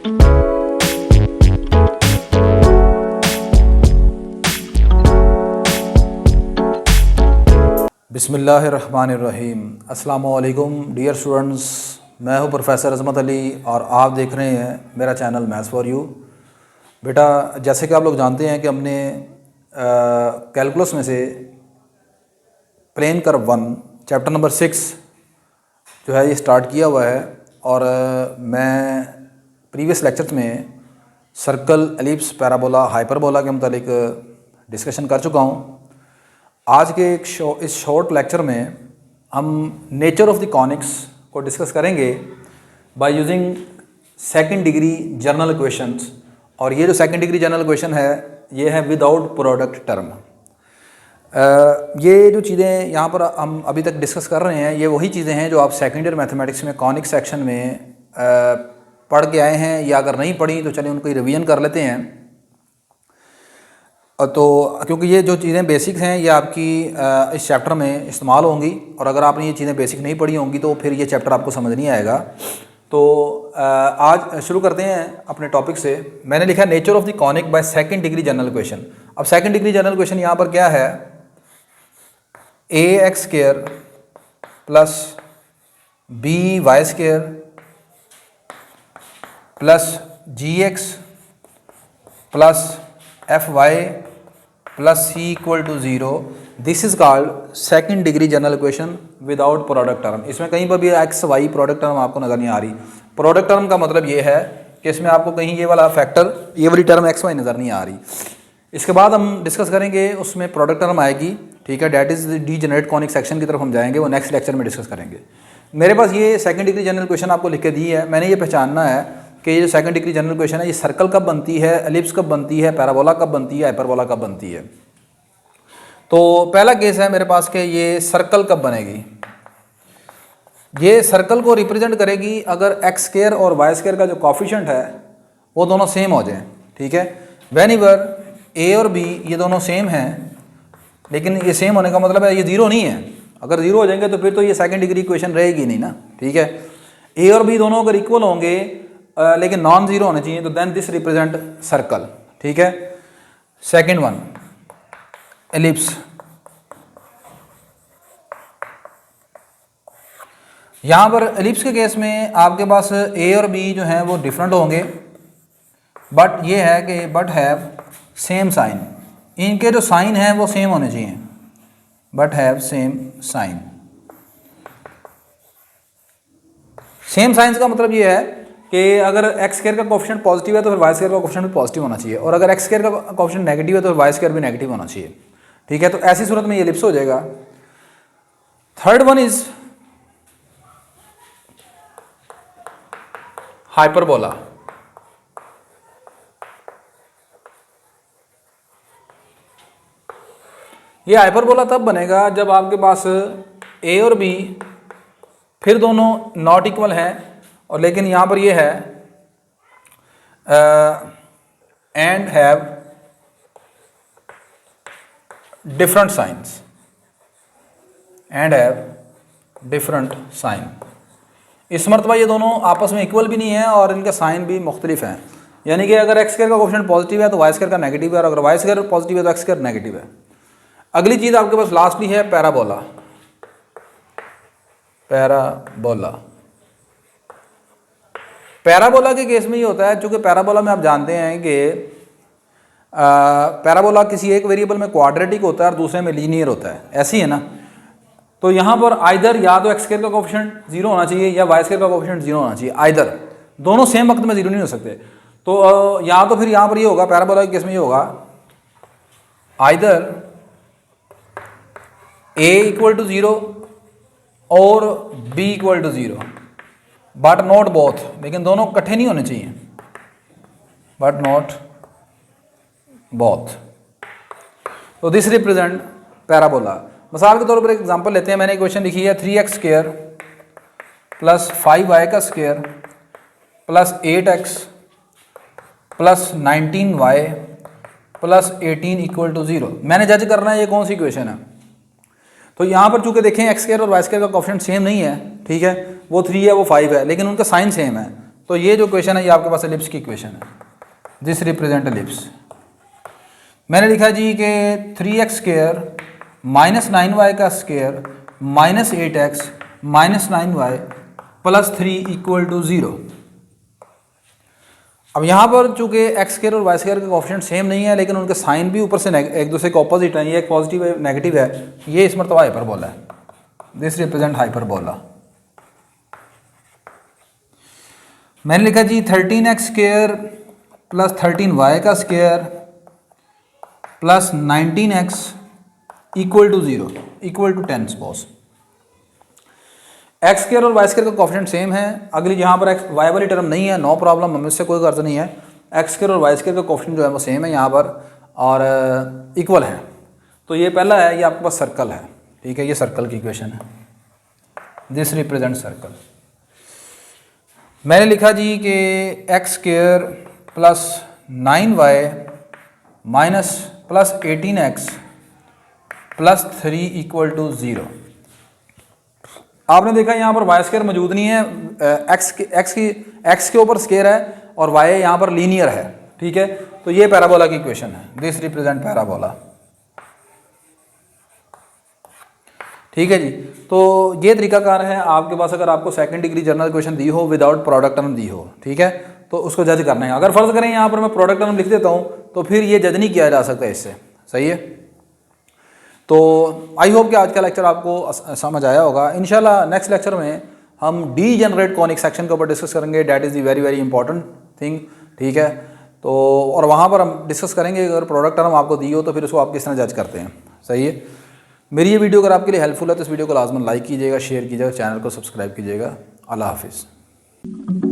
बिस्मिल्लाहिर्रहमानिर्रहीम। अस्सलामुअलैकुम dear students, मैं हूं प्रोफेसर अज़मत अली और आप देख रहे हैं मेरा चैनल मैथ्स फॉर यू। बेटा, जैसे कि आप लोग जानते हैं कि हमने कैलकुलस में से प्लेन कर्व 1 चैप्टर नंबर 6 जो है ये स्टार्ट किया हुआ है और मैं प्रीवियस लेक्चर्स में सर्कल, एलिप्स, पैराबोला, हाइपरबोला के मुतालिक डिस्कशन कर चुका हूँ। आज के इस शॉर्ट लेक्चर में हम नेचर ऑफ द कॉनिक्स को डिस्कस करेंगे by using second degree general equations. और ये जो सेकंड डिग्री जनरल इक्वेशन है ये है विदाउट प्रोडक्ट टर्म। ये जो चीज़ें यहाँ पर हम अभी तक डिस्कस कर रहे हैं ये वही चीज़ें हैं जो आप सेकंड ईयर मैथमेटिक्स में कॉनिक सेक्शन में पढ़ के आए हैं, या अगर नहीं पढ़ी तो चलिए उनको रिवीजन कर लेते हैं। तो क्योंकि ये जो चीज़ें बेसिक्स हैं ये आपकी इस चैप्टर में इस्तेमाल होंगी, और अगर आपने ये चीज़ें बेसिक नहीं पढ़ी होंगी तो फिर ये चैप्टर आपको समझ नहीं आएगा। तो आज शुरू करते हैं अपने टॉपिक से। मैंने लिखा है nature of the conic by second degree general equation. अब सेकंड डिग्री जनरल इक्वेशन यहाँ पर क्या है, ax² plus by² plus gx plus fy plus c equal to 0। This is called second degree general equation without product term. इसमें कहीं पर भी x Y product term आपको नज़र नहीं आ रही। प्रोडक्ट टर्म का मतलब ये है कि इसमें आपको कहीं ये वाला फैक्टर, ये वाली टर्म एक्स वाई नज़र नहीं आ रही। इसके बाद हम डिस्कस करेंगे उसमें प्रोडक्ट टर्म आएगी, ठीक है, that is D generate conic section की तरफ हम जाएंगे, वो नेक्स्ट लेक्चर में डिस्कस करेंगे। मेरे पास ये सेकंड डिग्री जनरल इक्वेशन आपको लिख के दी है। मैंने ये पहचानना है कि ये जो सेकंड डिग्री जनरल इक्वेशन है ये सर्कल कब बनती है, एलिप्स कब बनती है, पैराबोला कब बनती है, हाइपरबोला कब बनती है। तो पहला केस है मेरे पास कि ये सर्कल कब बनेगी। ये सर्कल को रिप्रेजेंट करेगी अगर x² और y² का जो कॉफिशेंट है वो दोनों सेम हो जाए, ठीक है। व्हेन एवर a और b ये दोनों सेम हैं, लेकिन ये सेम होने का मतलब है ये ज़ीरो नहीं है। अगर ज़ीरो हो जाएंगे तो फिर तो ये सेकंड डिग्री इक्वेशन रहेगी नहीं ना, ठीक है। a और b दोनों अगर इक्वल होंगे लेकिन नॉन ज़ीरो होने चाहिए तो देन दिस रिप्रेजेंट सर्कल, ठीक है। Second one ellipse. यहाँ पर एलिप्स के केस में आपके पास a और b जो हैं वो डिफरेंट होंगे, बट ये है कि बट हैव सेम साइन। इनके जो साइन हैं वो सेम होने चाहिए, but have same sign. Same signs का मतलब ये है कि अगर x² का कोफिशिएंट पॉजिटिव है तो फिर y² का कोफिशिएंट भी पॉजिटिव होना चाहिए, और अगर x² का कोफिशिएंट नेगेटिव है तो फिर y² भी नेगेटिव होना चाहिए, ठीक है। तो ऐसी सूरत में ये एलिप्स हो जाएगा। Third one is hyperbola. ये हाइपरबोला तब बनेगा जब आपके पास a और b फिर दोनों नॉट इक्वल हैं, और लेकिन यहाँ पर ये है and have different signs, and have different sign. इस मरतबा ये दोनों आपस में इक्वल भी नहीं है और इनके साइन भी मुख्तलिफ हैं। यानी कि अगर x² का कोफिशिएंट पॉजिटिव है तो y² का नेगेटिव है, और अगर y² पॉजिटिव है तो x² नेगेटिव है। अगली चीज़ आपके पास लास्टली है पैराबोला। पैराबोला पैराबोला के केस में ये होता है, चूँकि पैराबोला में आप जानते हैं कि पैराबोला किसी एक वेरिएबल में क्वाड्रेटिक होता है और दूसरे में लीनियर होता है, ऐसी है ना। तो यहाँ पर आइदर या तो x² का कोफिशिएंट 0 होना चाहिए या y² का कोफिशिएंट 0 होना चाहिए, आइदर दोनों सेम वक्त में 0 नहीं हो सकते। तो या तो फिर यहाँ पर ये होगा, पैराबोला के केस में ये होगा आइदर a इक्वल टू 0 और b equal to 0, but not both. लेकिन दोनों इकट्ठे नहीं होने चाहिए, बट नॉट बोथ। तो दिस रिप्रेजेंट पैराबोला। मिसाल के तौर पर एक एग्जांपल लेते हैं। मैंने इक्वेशन लिखी है 3x² plus 5y² plus 8x plus 19y plus 18 equal to 0। मैंने जज करना है ये कौन सी इक्वेशन है। तो यहाँ पर चूंकि देखें x² और y² का कोफिशिएंट सेम नहीं है, ठीक है, वो 3 है वो 5 है, लेकिन उनका साइन सेम है। तो ये जो क्वेश्चन है ये आपके पास एलिप्स की क्वेश्चन है, दिस रिप्रेजेंट एलिप्स। मैंने लिखा जी कि 3x स्क्वायर माइनस 9y का square minus 8x minus 9y plus 3 equal to 0। अब यहाँ पर चूंकि एक्स स्क्वायर और वाई स्क्वायर का कोएफिशिएंट सेम नहीं है, लेकिन उनके साइन भी ऊपर से एक दूसरे के ऑपोजिट है, ये एक पॉजिटिव है नेगेटिव है, ये इस मरतबा हाइपरबोला है, दिस रिप्रेजेंट हाइपरबोला। मैंने लिखा जी 13x स्क्वायर प्लस 13y का square plus 19x equal to 0 equal to 10 suppose. X square और वाई स्क्वायर का कोएफिशिएंट सेम है, अगली यहाँ पर एक्स वाई वाली टर्म नहीं है, नो प्रॉब्लम, हमें इससे कोई गर्ज नहीं है। एक्स स्क्वायर और वाई स्क्वायर का कोएफिशिएंट जो है वो सेम है यहाँ पर और इक्वल है। तो ये पहला है, ये आपके पास सर्कल है, ठीक है, ये सर्कल की इक्वेशन है, दिस रिप्रेजेंट सर्कल। मैंने लिखा जी कि x square plus 9y minus plus 18x plus 3 equal to 0। आपने देखा यहाँ पर वाई स्क्वायर मौजूद नहीं है, एक्स के ऊपर स्क्वायर है और वाई यहाँ पर लीनियर है, ठीक है। तो ये पैराबोला की इक्वेशन है, दिस रिप्रेजेंट पैराबोला, ठीक है जी। तो ये तरीकाकार है आपके पास, अगर आपको सेकंड डिग्री जनरल इक्वेशन दी हो विदाउट प्रोडक्ट टर्म दी हो, ठीक है, तो उसको जज करना है। अगर फर्ज करें यहाँ पर मैं प्रोडक्ट टर्म लिख देता हूँ तो फिर ये जज नहीं किया जा सकता इससे, सही है। तो आई होप कि आज का लेक्चर आपको समझ आया होगा। इंशाल्लाह नेक्स्ट लेक्चर में हम डीजेनरेट कॉनिक सेक्शन के ऊपर डिस्कस करेंगे, that is the very very important thing, ठीक है। तो और वहाँ पर हम डिस्कस करेंगे अगर प्रोडक्ट टर्म आपको दी हो तो फिर उसको आप किस तरह जज करते हैं, सही है। मेरी ये वीडियो अगर आपके लिए हेल्पफुल है तो इस वीडियो को लाजमन लाइक कीजिएगा, शेयर कीजिएगा, चैनल को सब्सक्राइब कीजिएगा। अल्लाह हाफिज़।